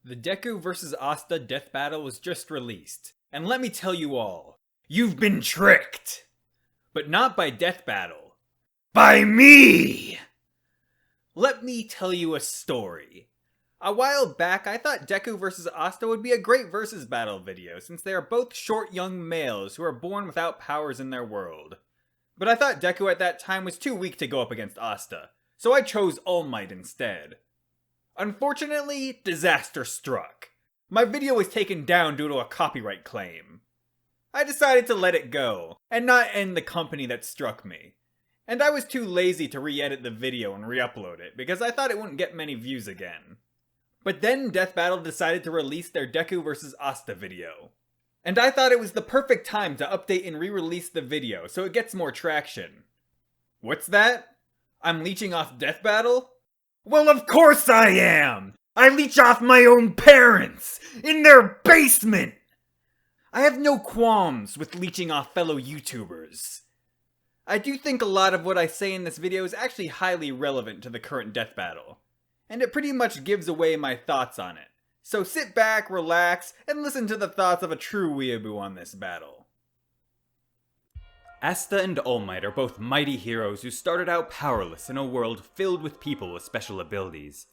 The Deku vs Asta death battle was just released, and let me tell you all, you've been tricked! But not by death battle. By me! Let me tell you a story. A while back, I thought Deku vs Asta would be a great versus battle video, since they are both short young males who are born without powers in their world. But I thought Deku at that time was too weak to go up against Asta, so I chose All Might instead. Unfortunately, disaster struck. My video was taken down due to a copyright claim. I decided to let it go, and not end the company that struck me. And I was too lazy to re-edit the video and re-upload it, because I thought it wouldn't get many views again. But then Death Battle decided to release their Deku vs Asta video. And I thought it was the perfect time to update and re-release the video so it gets more traction. What's that? I'm leeching off Death Battle? Well, of course I am! I leech off my own parents! In their basement! I have no qualms with leeching off fellow YouTubers. I do think a lot of what I say in this video is actually highly relevant to the current death battle, and it pretty much gives away my thoughts on it. So sit back, relax, and listen to the thoughts of a true weeaboo on this battle. Asta and All Might are both mighty heroes who started out powerless in a world filled with people with special abilities.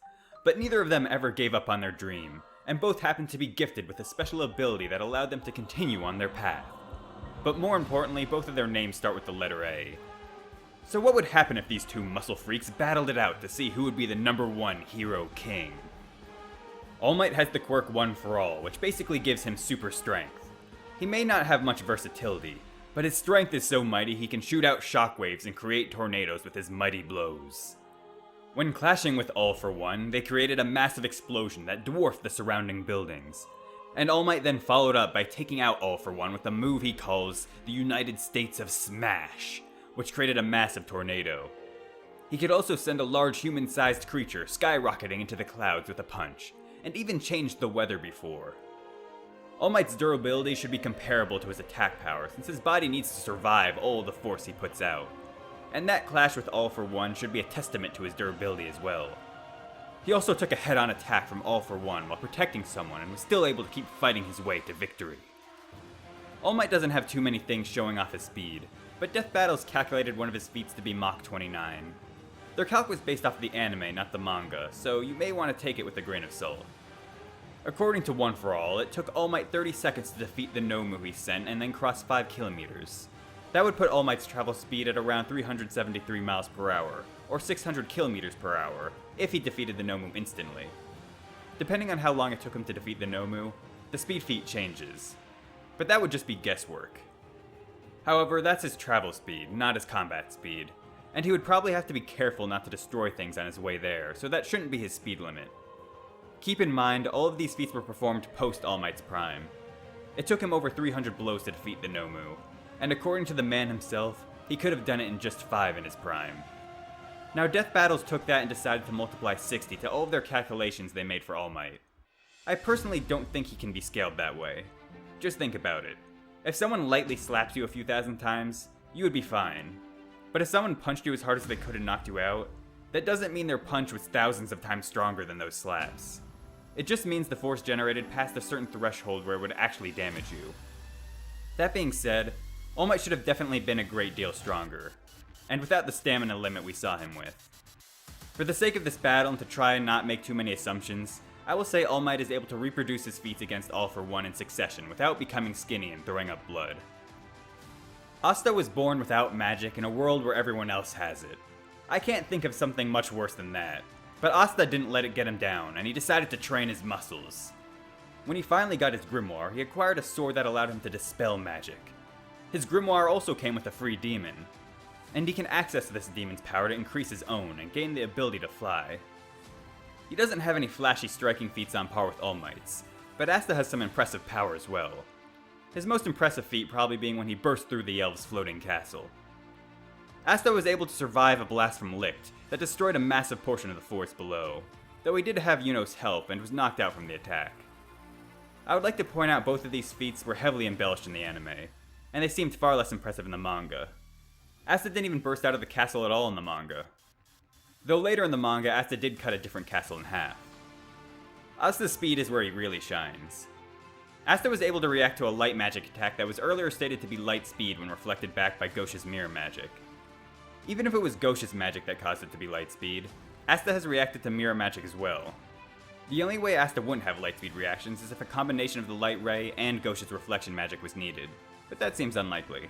But neither of them ever gave up on their dream, and both happened to be gifted with a special ability that allowed them to continue on their path. But more importantly, both of their names start with the letter A. So what would happen if these two muscle freaks battled it out to see who would be the #1 hero king? All Might has the quirk One for All, which basically gives him super strength. He may not have much versatility, but his strength is so mighty he can shoot out shockwaves and create tornadoes with his mighty blows. When clashing with All for One, they created a massive explosion that dwarfed the surrounding buildings. And All Might then followed up by taking out All for One with a move he calls the United States of Smash, which created a massive tornado. He could also send a large human-sized creature skyrocketing into the clouds with a punch, and even changed the weather before. All Might's durability should be comparable to his attack power, since his body needs to survive all the force he puts out. And that clash with All for One should be a testament to his durability as well. He also took a head-on attack from All for One while protecting someone and was still able to keep fighting his way to victory. All Might doesn't have too many things showing off his speed, but Death Battle's calculated one of his feats to be Mach 29. Their calc was based off of the anime, not the manga, so you may want to take it with a grain of salt. According to One for All, it took All Might 30 seconds to defeat the Nomu he sent and then cross 5 kilometers. That would put All Might's travel speed at around 373 miles per hour, or 600 kilometers per hour, if he defeated the Nomu instantly. Depending on how long it took him to defeat the Nomu, the speed feat changes. But that would just be guesswork. However, that's his travel speed, not his combat speed, and he would probably have to be careful not to destroy things on his way there, so that shouldn't be his speed limit. Keep in mind, all of these feats were performed post All Might's prime. It took him over 300 blows to defeat the Nomu, and according to the man himself, he could have done it in just 5 in his prime. Now Death Battles took that and decided to multiply 60 to all of their calculations they made for All Might. I personally don't think he can be scaled that way. Just think about it. If someone lightly slaps you a few thousand times, you would be fine. But if someone punched you as hard as they could and knocked you out, that doesn't mean their punch was thousands of times stronger than those slaps. It just means the force generated passed a certain threshold where it would actually damage you. That being said, All Might should have definitely been a great deal stronger, and without the stamina limit we saw him with. For the sake of this battle and to try and not make too many assumptions, I will say All Might is able to reproduce his feats against All for One in succession without becoming skinny and throwing up blood. Asta was born without magic in a world where everyone else has it. I can't think of something much worse than that. But Asta didn't let it get him down, and he decided to train his muscles. When he finally got his grimoire, he acquired a sword that allowed him to dispel magic. His grimoire also came with a free demon, and he can access this demon's power to increase his own and gain the ability to fly. He doesn't have any flashy striking feats on par with All Might's, but Asta has some impressive power as well. His most impressive feat probably being when he burst through the elves' floating castle. Asta was able to survive a blast from Licht that destroyed a massive portion of the forest below, though he did have Yuno's help and was knocked out from the attack. I would like to point out both of these feats were heavily embellished in the anime, and they seemed far less impressive in the manga. Asta didn't even burst out of the castle at all in the manga. Though later in the manga, Asta did cut a different castle in half. Asta's speed is where he really shines. Asta was able to react to a light magic attack that was earlier stated to be light speed when reflected back by Gauche's mirror magic. Even if it was Gauche's magic that caused it to be light speed, Asta has reacted to mirror magic as well. The only way Asta wouldn't have light speed reactions is if a combination of the light ray and Gauche's reflection magic was needed, but that seems unlikely.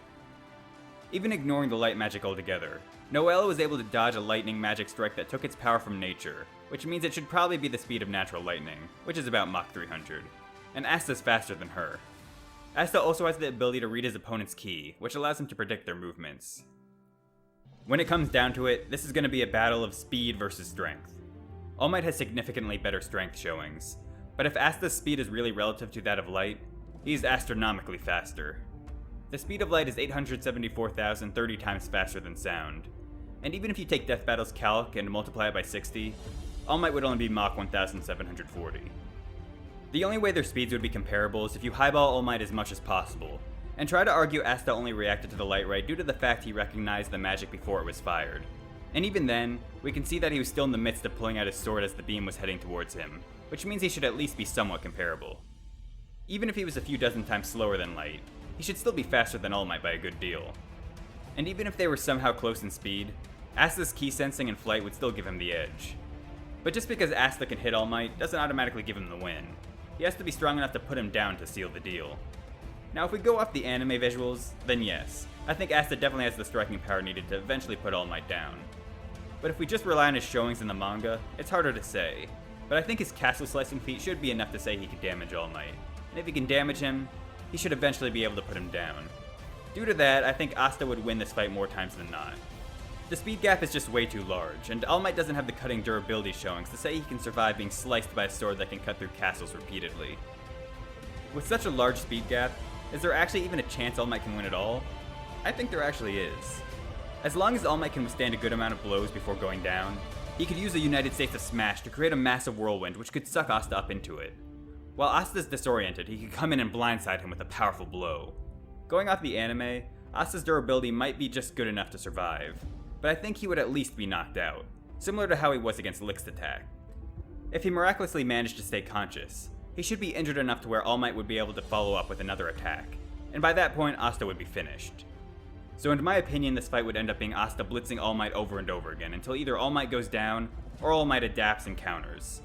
Even ignoring the light magic altogether, Noella was able to dodge a lightning magic strike that took its power from nature, which means it should probably be the speed of natural lightning, which is about Mach 300. And Asta's faster than her. Asta also has the ability to read his opponent's ki, which allows him to predict their movements. When it comes down to it, this is going to be a battle of speed versus strength. All Might has significantly better strength showings, but if Asta's speed is really relative to that of light, he's astronomically faster. The speed of light is 874,030 times faster than sound, and even if you take Death Battle's calc and multiply it by 60, All Might would only be Mach 1740. The only way their speeds would be comparable is if you highball All Might as much as possible, and try to argue Asta only reacted to the light ray due to the fact he recognized the magic before it was fired. And even then, we can see that he was still in the midst of pulling out his sword as the beam was heading towards him, which means he should at least be somewhat comparable. Even if he was a few dozen times slower than light, he should still be faster than All Might by a good deal. And even if they were somehow close in speed, Asta's ki sensing and flight would still give him the edge. But just because Asta can hit All Might doesn't automatically give him the win. He has to be strong enough to put him down to seal the deal. Now if we go off the anime visuals, then yes, I think Asta definitely has the striking power needed to eventually put All Might down. But if we just rely on his showings in the manga, it's harder to say. But I think his castle slicing feat should be enough to say he could damage All Might. And if he can damage him, he should eventually be able to put him down. Due to that, I think Asta would win this fight more times than not. The speed gap is just way too large, and All Might doesn't have the cutting durability showings to say he can survive being sliced by a sword that can cut through castles repeatedly. With such a large speed gap, is there actually even a chance All Might can win at all? I think there actually is. As long as All Might can withstand a good amount of blows before going down, he could use the United States of Smash to create a massive whirlwind which could suck Asta up into it. While Asta's disoriented, he could come in and blindside him with a powerful blow. Going off the anime, Asta's durability might be just good enough to survive, but I think he would at least be knocked out, similar to how he was against Lick's attack. If he miraculously managed to stay conscious, he should be injured enough to where All Might would be able to follow up with another attack, and by that point Asta would be finished. So in my opinion, this fight would end up being Asta blitzing All Might over and over again until either All Might goes down, or All Might adapts and counters.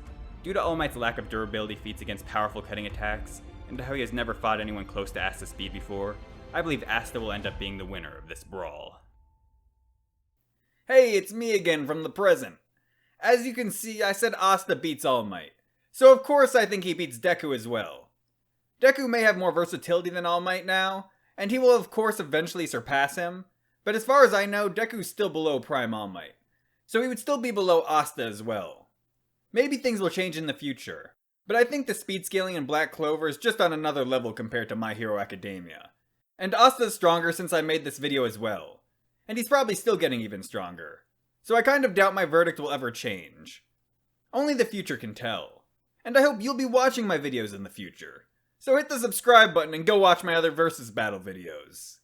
Due to All Might's lack of durability feats against powerful cutting attacks, and to how he has never fought anyone close to Asta's speed before, I believe Asta will end up being the winner of this brawl. Hey, it's me again from the present. As you can see, I said Asta beats All Might, so of course I think he beats Deku as well. Deku may have more versatility than All Might now, and he will of course eventually surpass him, but as far as I know, Deku's still below Prime All Might, so he would still be below Asta as well. Maybe things will change in the future, but I think the speed scaling in Black Clover is just on another level compared to My Hero Academia. And Asta's stronger since I made this video as well, and he's probably still getting even stronger, so I kind of doubt my verdict will ever change. Only the future can tell, and I hope you'll be watching my videos in the future. So hit the subscribe button and go watch my other versus battle videos.